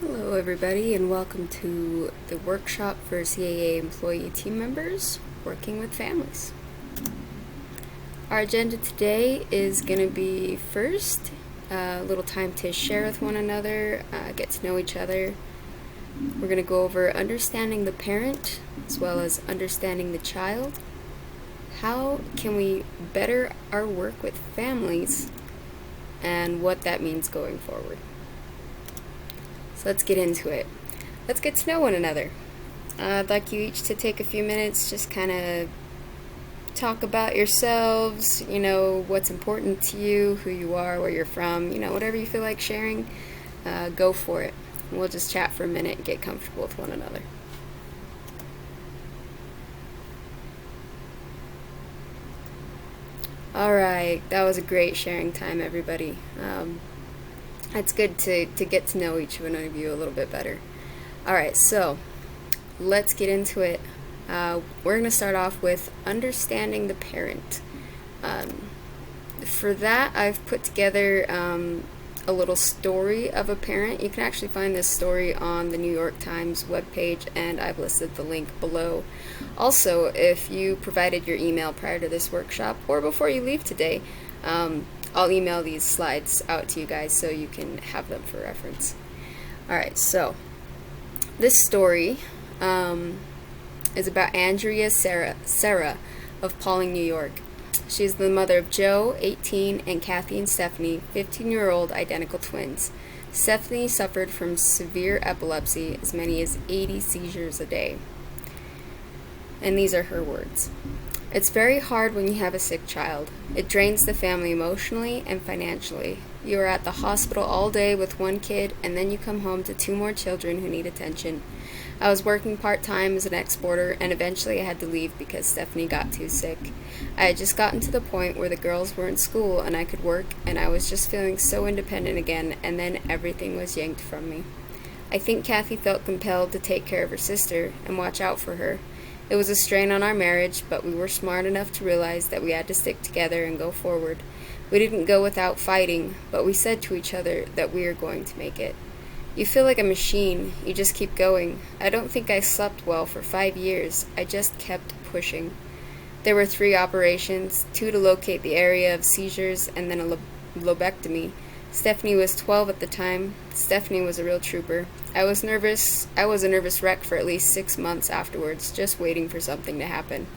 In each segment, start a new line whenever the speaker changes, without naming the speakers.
Hello everybody and welcome to the workshop for CAA employee team members working with families. Our agenda today is going to be first a little time to share with one another, get to know each other. We're going to go over understanding the parent as well as understanding the child. How can we better our work with families and what that means going forward. So let's get into it. Let's get to know one another. I'd like you each to take a few minutes, just kind of talk about yourselves, what's important to you, who you are, where you're from, whatever you feel like sharing, go for it. We'll just chat for a minute and get comfortable with one another. Alright, that was a great sharing time, everybody. It's good to get to know each one of you a little bit better. Alright, so let's get into it. We're going to start off with understanding the parent. For that, I've put together a little story of a parent. You can actually find this story on the New York Times webpage, and I've listed the link below. Also, if you provided your email prior to this workshop or before you leave today, I'll email these slides out to you guys so you can have them for reference. Alright, so this story is about Andrea Sarah of Pawling, New York. She's the mother of Joe, 18, and Kathy and Stephanie, 15-year-old identical twins. Stephanie suffered from severe epilepsy, as many as 80 seizures a day. And these are her words. It's very hard when you have a sick child. It drains the family emotionally and financially. You are at the hospital all day with one kid, and then you come home to two more children who need attention. I was working part-time as an exporter, and eventually I had to leave because Stephanie got too sick. I had just gotten to the point where the girls were in school and I could work, and I was just feeling so independent again, and then everything was yanked from me. I think Kathy felt compelled to take care of her sister and watch out for her. It was a strain on our marriage, but we were smart enough to realize that we had to stick together and go forward. We didn't go without fighting, but we said to each other that we are going to make it. You feel like a machine. You just keep going. I don't think I slept well for 5 years. I just kept pushing. There were 3 operations, 2 to locate the area of seizures and then a lobectomy. Stephanie was 12 at the time. Stephanie was a real trooper. I was nervous. I was a nervous wreck for at least 6 months afterwards, just waiting for something to happen.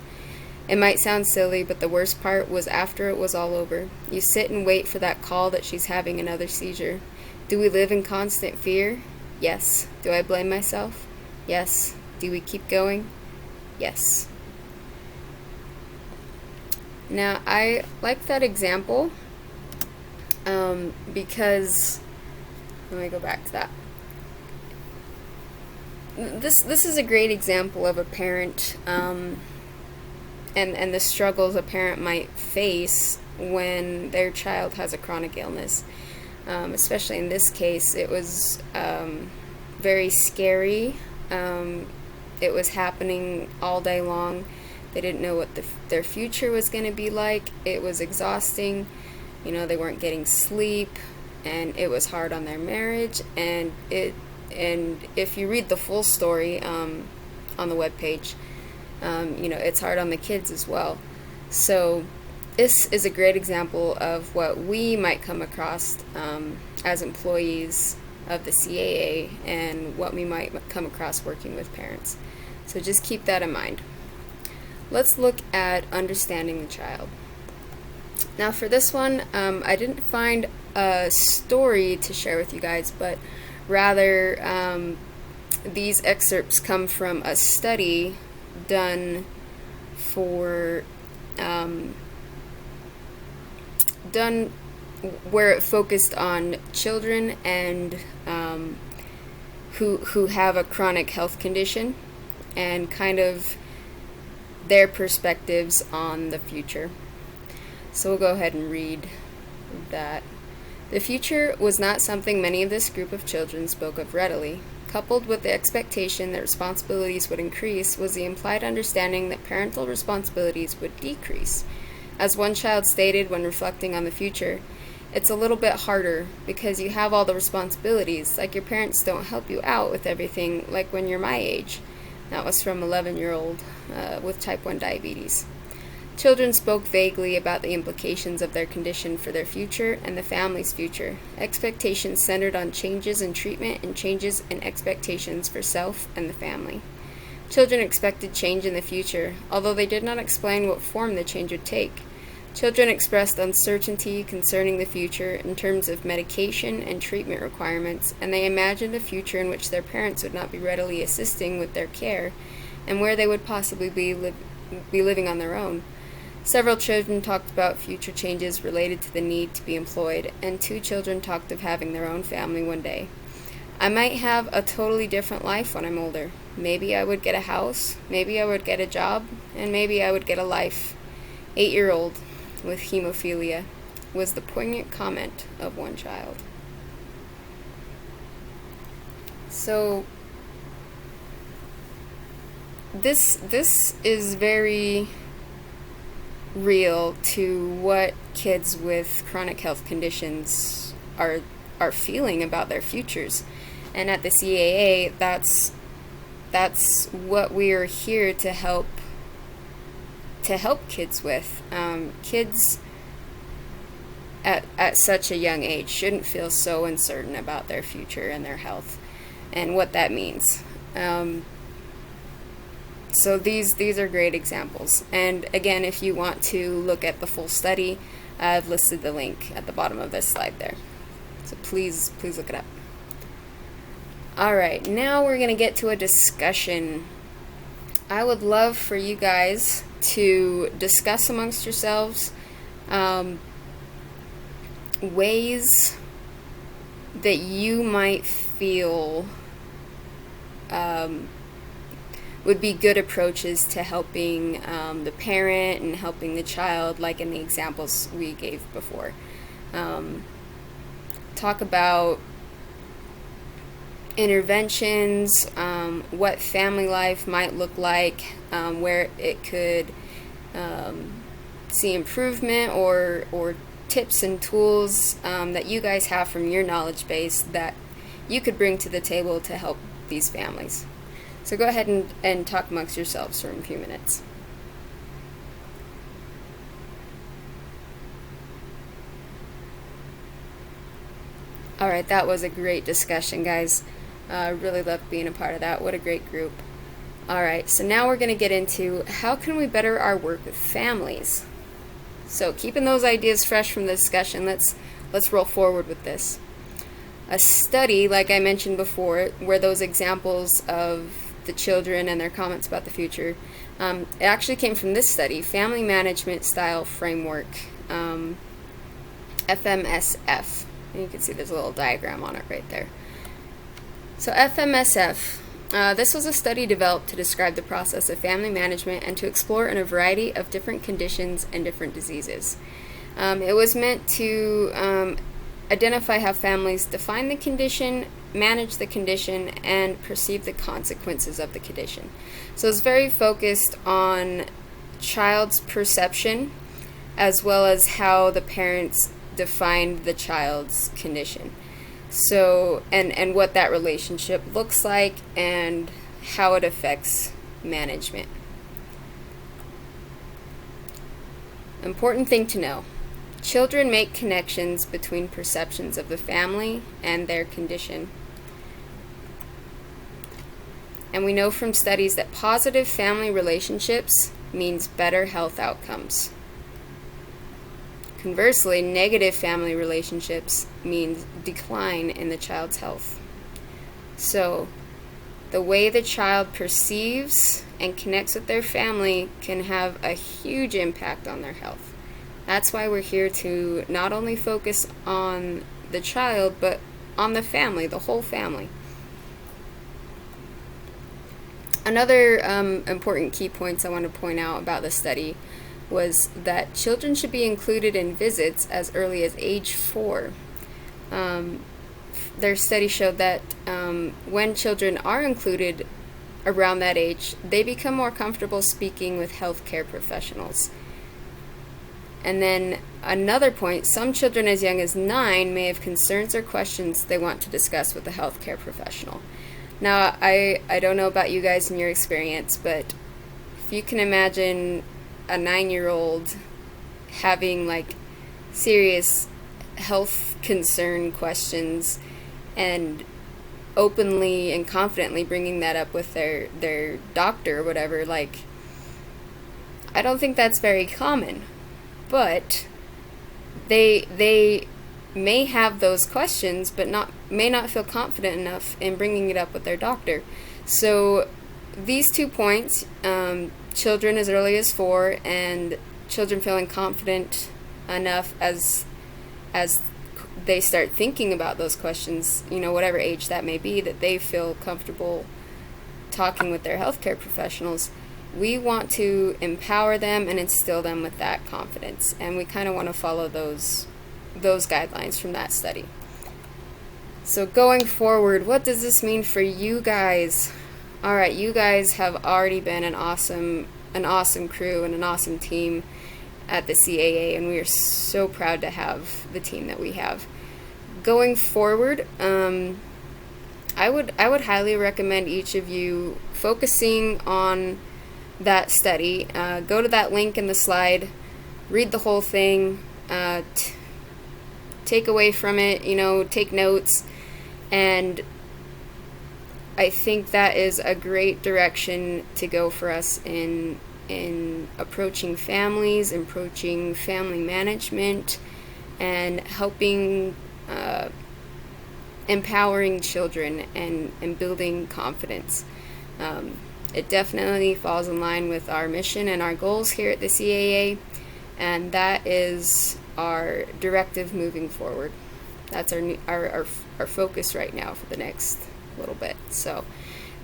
It might sound silly, but the worst part was after it was all over. You sit and wait for that call that she's having another seizure. Do we live in constant fear? Yes. Do I blame myself? Yes. Do we keep going? Yes. Now, I like that example because, let me go back to that. This is a great example of a parent and the struggles a parent might face when their child has a chronic illness. Especially in this case, it was very scary. It was happening all day long. They didn't know what their future was going to be like. It was exhausting. They weren't getting sleep, and it was hard on their marriage. And if you read the full story on the webpage, it's hard on the kids as well. So this is a great example of what we might come across as employees of the CAA and what we might come across working with parents. So just keep that in mind. Let's look at understanding the child. Now for this one, I didn't find a story to share with you guys, but rather these excerpts come from a study done where it focused on children and who have a chronic health condition and kind of their perspectives on the future. So we'll go ahead and read that. The future was not something many of this group of children spoke of readily. Coupled with the expectation that responsibilities would increase was the implied understanding that parental responsibilities would decrease. As one child stated when reflecting on the future, it's a little bit harder because you have all the responsibilities. Like, your parents don't help you out with everything like when you're my age. That was from 11-year-old with type 1 diabetes. Children spoke vaguely about the implications of their condition for their future and the family's future. Expectations centered on changes in treatment and changes in expectations for self and the family. Children expected change in the future, although they did not explain what form the change would take. Children expressed uncertainty concerning the future in terms of medication and treatment requirements, and they imagined a future in which their parents would not be readily assisting with their care, and where they would possibly be living on their own. Several children talked about future changes related to the need to be employed, and 2 children talked of having their own family one day. I might have a totally different life when I'm older. Maybe I would get a house, maybe I would get a job, and maybe I would get a life. 8-year-old with hemophilia was the poignant comment of one child. So this is very real to what kids with chronic health conditions are feeling about their futures. And at the CAA, that's what we are here to help kids with. Kids at such a young age shouldn't feel so uncertain about their future and their health and what that means. So these are great examples. And again, if you want to look at the full study, I've listed the link at the bottom of this slide there. So please look it up. All right, now we're going to get to a discussion. I would love for you guys to discuss amongst yourselves ways that you might feel would be good approaches to helping the parent and helping the child, like in the examples we gave before. Talk about interventions, what family life might look like, where it could see improvement, or tips and tools that you guys have from your knowledge base that you could bring to the table to help these families. So go ahead and talk amongst yourselves for a few minutes. All right, that was a great discussion, guys. Really loved being a part of that. What a great group. All right, so now we're going to get into how can we better our work with families. So keeping those ideas fresh from the discussion, let's roll forward with this. A study, like I mentioned before, where those examples of the children and their comments about the future, it actually came from this study, Family Management Style Framework, FMSF. And you can see there's a little diagram on it right there. So FMSF, this was a study developed to describe the process of family management and to explore in a variety of different conditions and different diseases. It was meant to identify how families define the condition, manage the condition, and perceive the consequences of the condition. So it's very focused on child's perception as well as how the parents defined the child's condition. So, and what that relationship looks like and how it affects management. Important thing to know. Children make connections between perceptions of the family and their condition. And we know from studies that positive family relationships means better health outcomes. Conversely, negative family relationships means decline in the child's health. So, the way the child perceives and connects with their family can have a huge impact on their health. That's why we're here to not only focus on the child, but on the family, the whole family. Another important key points I want to point out about the study was that children should be included in visits as early as age 4. Their study showed that when children are included around that age, they become more comfortable speaking with healthcare professionals. And then another point, some children as young as 9 may have concerns or questions they want to discuss with a healthcare professional. Now, I don't know about you guys and your experience, but if you can imagine a 9-year-old having like serious health concern questions and openly and confidently bringing that up with their doctor or whatever, like, I don't think that's very common. But they may have those questions, but may not feel confident enough in bringing it up with their doctor. So these 2 points, children as early as 4 and children feeling confident enough as they start thinking about those questions, whatever age that may be, that they feel comfortable talking with their healthcare professionals. We want to empower them and instill them with that confidence, and we kind of want to follow those guidelines from that study. So going forward, what does this mean for you guys? All right, you guys have already been an awesome crew and an awesome team at the CAA, and we are so proud to have the team that we have. Going forward, I would highly recommend each of you focusing on that study. Go to that link in the slide, read the whole thing, take away from it, take notes, and I think that is a great direction to go for us in approaching families, approaching family management, and helping empowering children and building confidence. It definitely falls in line with our mission and our goals here at the CAA, and that is our directive moving forward. That's our focus right now for the next little bit. So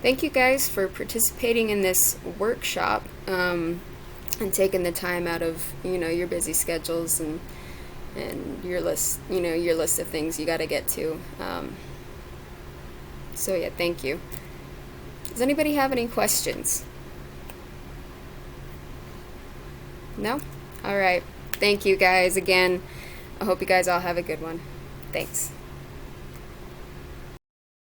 thank you guys for participating in this workshop, and taking the time out of your busy schedules and your list of things you got to get to. So yeah, thank you. Does anybody have any questions? No? All right. Thank you guys again. I hope you guys all have a good one. Thanks.